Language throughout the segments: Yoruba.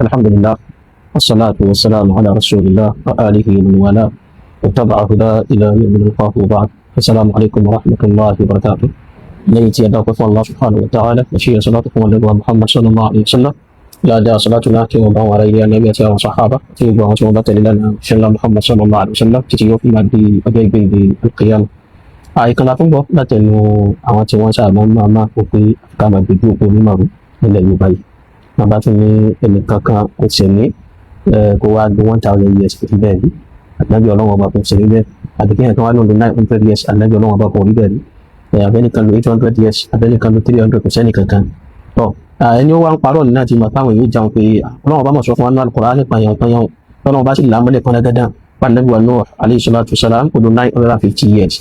الحمد لله والصلاة والسلام على رسول الله وآله ومن والاه واتبع هداه إلى يوم نلقاه وبعد. السلام عليكم ورحمة الله وبركاته. ليتي أدعوك الله سبحانه وتعالى وشير صلاتكم على محمد صلى الله عليه وسلم. لا دا صلاتنا كما بان عليه النبي وصحابه تيجوا وصحبه لنا شلا محمد صلى الله عليه وسلم تيجوا في مادي أجيب القيام. Àìkan la tún gbọ́ látẹnu àwọn tí wọ́n sábà máa kó pé ká máa dojú òpó onímọ̀rún nílẹ̀ Yorùbá yìí. Wọ́n bá tún ní ẹnìkan kan kò sẹ̀mí kó wá gbé 1000 years kò fi bẹ́ẹ̀ rí. Ànábì Ọlọ́run ọba kò sẹ̀mí bẹ́ẹ̀. Àbí kéèyàn kan wá lóun lo 900 years Ànábì Ọlọ́run ọba kò rí bẹ́ẹ̀ rí. Abẹ́nìkan lo 800 years abẹ́nìkan lo 300 kò sẹ́nì kankan. Ẹni ó wá ń parọ́ nínú àti màtáwọn yóò jáwọn pé Ọlọ́run ọba mọ̀ sọ fún wa nínú Al-Qur'an nípa yàn kan yàn. Ọlọ́run ọba sì lámọ́lẹ̀ kan lẹ́gẹ́dá. Ànábì wa Nuh alayhi salatu wassalam ó lo 950 years.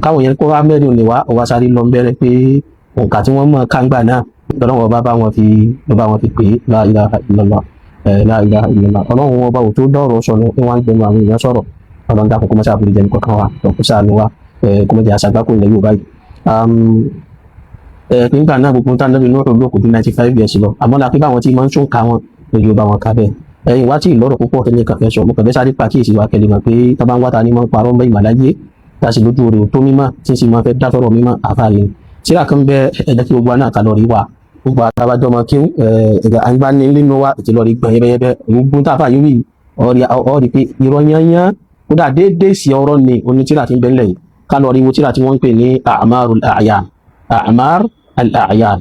Káwọn yẹn kó wá mẹ́rin òní wá ọwá sáré lọ bẹ̀rẹ̀ pé òǹkà tí wọ́n mọ̀ káńgbà náà lọ́wọ́ bá wọn fi pé la ilaha illallah la ilaha illallah. Ọlọ́run ọba ò tó dọ̀rọ̀ sọ̀rọ̀ ní wọ́n ń gbẹnu àwọn èèyàn sọ̀rọ̀. Ọlọ́run dákun kó mọ́ sáà bùrìjẹ́ nìkan kan wá lọ́kùn sáànù wa kó mọ́ jẹ́ àṣàgbákò ilẹ̀ Yorùbá yìí. Nígbà náà gbogbo tá lórí lóòrò lóòkù bí 95 years lọ àmọ́ la pé báwọn tí máa ń tún ká wọn lójú ọba wọn ká bẹ́ẹ̀. Ẹ̀yìn wá tí ìlọ́rọ̀ púpọ̀ tẹ́lẹ̀ kàfẹ́ sọ mo kàfẹ́ sáré pàkíyèsí wa kẹlẹ̀ mọ̀ pé tábà ń wá ta ni máa ń parọ́ mọ́ ìmàláyé tàṣì lójú rẹ̀ tó mímọ́ tí sì máa fẹ́ dá sọ̀rọ̀ mímọ́ àfààní tíra kan bẹ ẹ̀jẹ̀ kí gbogbo náà kálọ̀rí wà gbogbo àtàwájọ́ ọmọ kí ẹ̀gà àyíbá ní nínú wa ètò lọ́rí gbọ̀n yẹ́bẹ́yẹ́bẹ́ gbogbo tá a fà yóò ọ̀rí pé irọ́ yányán kódà déédéé sí ọ̀rọ̀ ni oní tíra ti ń bẹ ńlẹ̀ yìí kálọ̀rí wo tíra tí wọ́n ń pè ní A'mar al-A'yan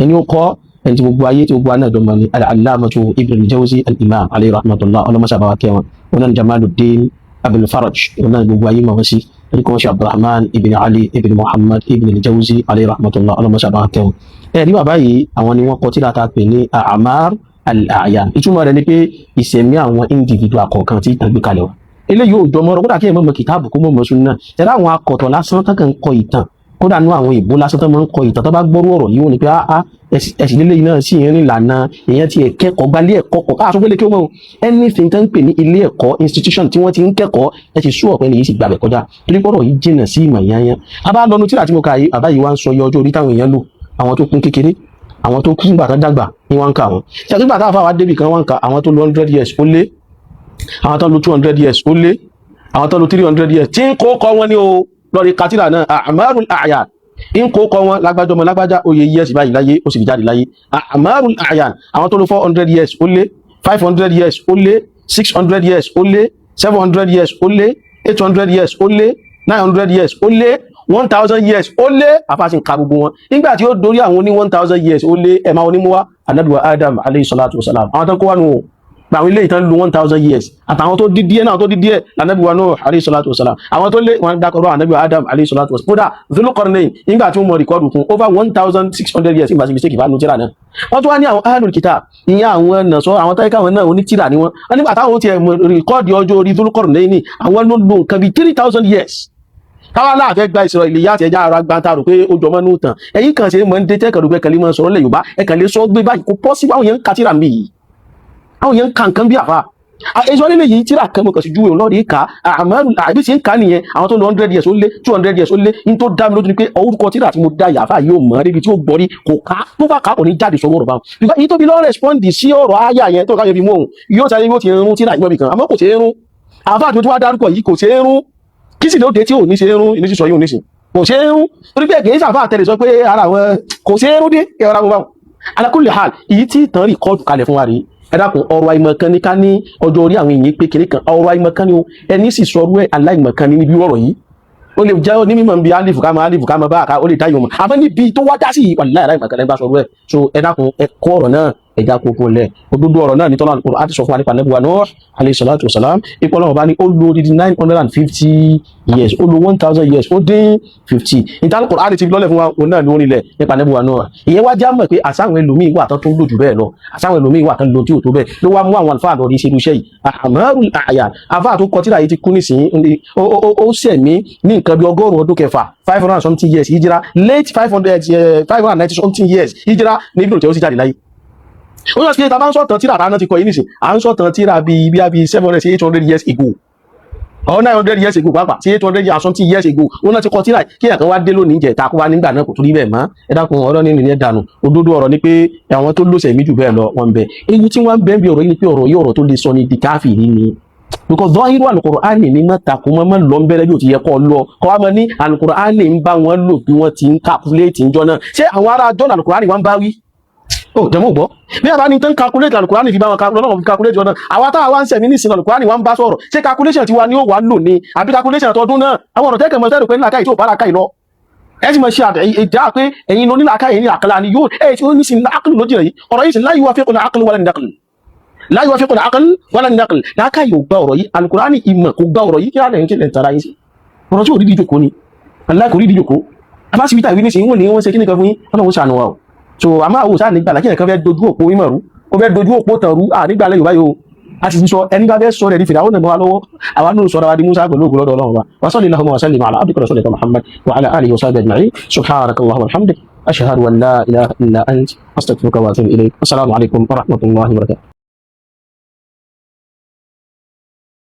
ẹni ó kọ́ ẹni tí gbogbo ayé tí gbogbo náà dọ̀mọ́ ni al-Allamatu Ibn al-Jawzi al-Imam alayhi rahmatullah ọlọ́mọṣàbáwá kẹwọn onan Jamaluddin Abul Faraj onan gbogbo ayé mọ̀ wọ́n sí ẹ̀ríkọ́ ṣe Abdurrahman ibn Ali ibn Muhammad ibn al-Jawzi alayhi rahmatullah ọlọ́mọṣàbáwá kẹwọn. Ẹ̀rí bàbá yìí àwọn ni wọ́n kọ tírà tá a pè ní A'mar al-A'yan ìtumọ̀ rẹ̀ ni pé ìṣẹ̀mí àwọn individual kọ̀ọ̀kan tí ìtàn gbé kalẹ̀ wa. Eléyìí ò jọmọ́ ọ̀rọ̀ kódà kí ẹ̀ mọ̀ kìtàbù kó mọ̀ sunna tẹ̀lé àwọn akọ̀tọ̀ lásán tó kàn ń kọ ìtàn kódà nú àwọn ìbò lásán tó máa ń kọ ìtàn tó bá gbọ́rú ọ̀rọ̀ yìí wọ́n ní pé ẹ̀sìn lélẹ́yìn náà sì ń rìn ìlànà èèyàn ti ẹ̀kẹ́kọ̀ọ́ gba ilé ẹ̀kọ́ kọ̀ káàtó gbélé kí ó mọ̀ anything tó ń pè ní ilé ẹ̀kọ́ institution tí wọ́n ti ń kẹ́kọ̀ọ́ ẹ ti sú ọ̀pẹ́ nìyí sì gbàgbẹ́ kọjá torí pọ́rọ̀ yìí jìnnà sí ìmọ̀ yányán. A bá lọ́nu tíra tí mo kà yìí bàbá yìí wá ń sọ iye ọjọ́ orí táwọn èèyàn lò àwọn tó kún kékeré àwọn tó kún gbàtà dàgbà ní wọ́n ń kà wọ́n ṣàtúgbà tá a fà wá débì kan wọ́n ń kà àwọn tó lo 100 years ó lé àwọn tó lo 200 years ó lé àwọn tó lo 300 years tí ń kó kọ́ wọn ní o lọ́ọ̀rì katira náà A'marul A'yan in kó kọ wọn lágbájá ọmọ lágbájá oyè years báyìí láyé ó sì fi jáde láyé A'marul A'yan àwọn tó lò 400 years ó lé 500 years ó lé 600 years ó lé 700 years ó lé 800 years ó lé 900 years ó lé 1000 years ó lé àfàṣìn ka gbogbo wọn nígbà tí ó dorí àwọn ní 1000 years ó lé ẹ̀ma onímúwá Ànábì wa Adam alayhi salatu wasalam àwọn tó kó wà nù àwọn ilé ìtàn lu 1000 years àtàwọn tó dídíẹ̀ náà tó dídíẹ̀ Ànábì wa Nuh alayhi salatu wasalam àwọn tó lé wọn dákọ̀rọ̀ Ànábì wa Adam alayhi salatu wasalam kódà Dhul-Qarnayn nígbà tí wọ́n mọ̀ rìkọ́dù fún over 1600 years ìgbà sí mistake ìbánu tíra náà wọ́n tó wá ní àwọn ahlul kitab ìyẹn àwọn nàṣọ́ àwọn táyíká àwọn náà onítìrà ni wọ́n nígbà táwọn ti rìkọ́dì ọjọ́ orí Dhul-Qarnayn ní àwọn ló lo nǹkan bíi 3000 years káwá láàfẹ́ gba ìṣòro ilé yàtì ẹja ara gbáǹtarò pé ó jọmọ́ ní ìtàn ẹ̀yìn kan ṣe mọ́ ń dé tẹ́kẹ̀rù pé kẹlẹ́ mọ́ sọ̀rọ̀ lẹ̀ Yorùbá ẹ̀kàn lè sọ gbé báyìí kò pọ́ sí àwọn yẹn ń ka tíra mi yìí àwọn yẹn ń ka nǹkan bí àfà ẹjọ́ nílé yìí tíra kan mọ̀ kàn sí ju èèyàn lọ́ọ̀dì ká A'marul àbí tí ń ka nìyẹn àwọn tó lọ 100 years ó lé 200 years ó lé ní tó dá mi lójú ni pé orúkọ tíra tí mo dá yàfà yóò mọ̀ débi tí ó gbọ́rí kò ká tó bá ká kò ní jáde sọ̀rọ̀ ọ̀rọ̀ báwọn because yìí tó fi lọ́ọ́ rẹ̀spọ́ndì sí ọ̀rọ̀ ayà yẹn tó ká yẹn fi mú òun yóò sáré yóò ti rún tíra ìgbọ́bì kan àmọ́ kò ṣe é rún àfà tó wá dárúkọ yìí kò ṣe é rún kí sì ló dé tí ò ní ṣe é rún ní sísọ yóò ní sìn kò ṣe é rún torí pé kìí sàfà tẹ̀lé sọ pé ara àwọn kò ṣe é rún dé ẹ̀rọ àwọn báwọn ala kulli hal èyí tí ìtàn rìkọ́ọ̀dù kalẹ̀ fún wa rèé ẹ dákun ọ̀rọ̀ àìmọ̀kan ní ká ní ọjọ́ orí àwọn èèyàn pé kéré kan ọ̀rọ̀ àìmọ̀kan ni o ẹni sì sọ̀rọ̀ ẹ̀ aláìmọ̀kan ní níbi ọ̀rọ̀ yìí ó lè jẹ́ ní mímọ̀ bí alifu ká máa bá àká ó lè dáyọ̀ mọ̀ àmọ́ níbi tó wá dá sí wàláhì aláìmọ̀kan lẹ́gbàá sọ̀rọ̀ ẹ̀ so ẹ dákun ẹ kọ́ ọ̀rọ̀ náà ẹja kókó lẹ̀ òdodo ọ̀rọ̀ náà ní tọ́lá Al-Qur'an àti sọ fún wa nípa Ànábì wa Nuh alayhi salatu wasalam ipò ọlọ́run bá ní ó lo odidi 950 years ó lo 1000 years ó dín 50 ìta Al-Qur'an àti lọ́lẹ̀ fún wa òun náà lórí ilẹ̀ nípa Ànábì wa Nuh ìyẹn wá já mọ̀ pé àsáwọn ẹlòmíì wà tó lò jù bẹ́ẹ̀ lọ àsáwọn ẹlòmíì wà tó lò tí ò tó bẹ́ẹ̀ ló wá mú àwọn àlùfáà lọ rí ṣe irúṣẹ́ yìí A'marul A'yan àfáà tó kọ tírà yìí ti kú nísìnyí ó sẹ̀mí ní nǹkan bí 100 ọdún kẹfà 500 something years hijira late 590 something years hijira ní Ibn Taymiyyah ó sì jáde láyé ó yọ sí pé tàbá ń sọ̀tàn tíra àtàná ti kọ yìí nìsín à ń sọ̀tàn tíra bíi 700 sí 800 years ago or 900 years ago pàápàá sí 800 years something years ago wọn náà ti kọ tíra kí ẹ̀kan wá dé lónìí jẹ́ ta kó wá nígbà náà kò tó rí bẹ́ẹ̀ mọ́ ẹ dákun ọ̀rọ̀ nínú ìyẹn dànù òdodo ọ̀rọ̀ ni pé àwọn tó lóṣẹ̀ mí jù bẹ́ẹ̀ lọ wọn bẹ ewu tí wọ́n bẹ́ẹ̀ bí ọ̀rọ̀ yìí ni pé ọ̀rọ̀ yìí ọ̀rọ̀ tó lè sọ ní di káfíìrì ni because dọ́hírù Al-Qur'ani ní mọ́ta kó mọ́ lọ ń bẹ̀rẹ̀ bí ó ti yẹ kọ́ lọ kọ́ wá mọ́ ní Al-Qur'ani ń bá wọn lò bí wọ́n ti ń calculate ń jọ náà ṣé àwọn ará jọ́nà Al-Qur'ani wọn bá wí jẹmọ gbọ́ bí a bá ní tán calculate Al-Qur'ani fi bá wọn calculate ọ̀nà àwa táwa wá ń sẹ̀mí ní ìsìn Al-Qur'ani wọn bá sọ̀rọ̀ ṣé calculation tiwa ni ó wà lò ní àbí calculation tọdún náà àwọn ọ̀rọ̀ tẹ́kẹ̀ mọ́ sẹ́rù pé nílàkàyè tí ò bá làkàyè lọ ẹ sì mọ̀ ṣe ìdá pé ẹ̀yin lọ nílàkàyè ní àkàlà ni yóò ẹ̀ tí ó ní sin láàkìlù lójì rẹ̀ yìí ọ̀rọ̀ yìí sì la yuwafiqu al-aql wala an-naql la yuwafiqu al-aql wala an-naql láàkàyè ò gbà ọ̀rọ̀ yìí Al-Qur'ani ìmọ̀ kò gbà ọ̀rọ̀ yìí kí á lẹ́yìn tí lẹ́ tara yìí sí ọ̀rọ̀ tí ò rí díjòkó ni aláìkò rí díjòkó abásibítà ìwé ní sí wọ́n ní wọ́n ṣe kí nìkan fún yín ọlọ́run ṣàánú wa o so àmọ́ àwọn òṣà nígbà lákìí ẹ̀kan fẹ́ dojú òpó mímọ̀ rú ó fẹ́ dojú òpó tàn rú nígbà lẹ́yìn báyìí o a ti sọ ẹni bá fẹ́ sọ rẹ̀ ní fìdáwọ́ nàmọ́ wa lọ́wọ́ àwa náà sọ̀rọ̀ wa di Musa pẹ̀lú ògùn lọ́dọ̀ ọlọ́run wa sallallahu wa sallim ala abdika rasulika Muhammad wa ala alihi wa sahbihi ajma'in subhanakallahumma wa bihamdik ashhadu an la ilaha illa ant astaghfiruka wa atubu ilayk assalamu alaikum wa rahmatullahi wa barakatuh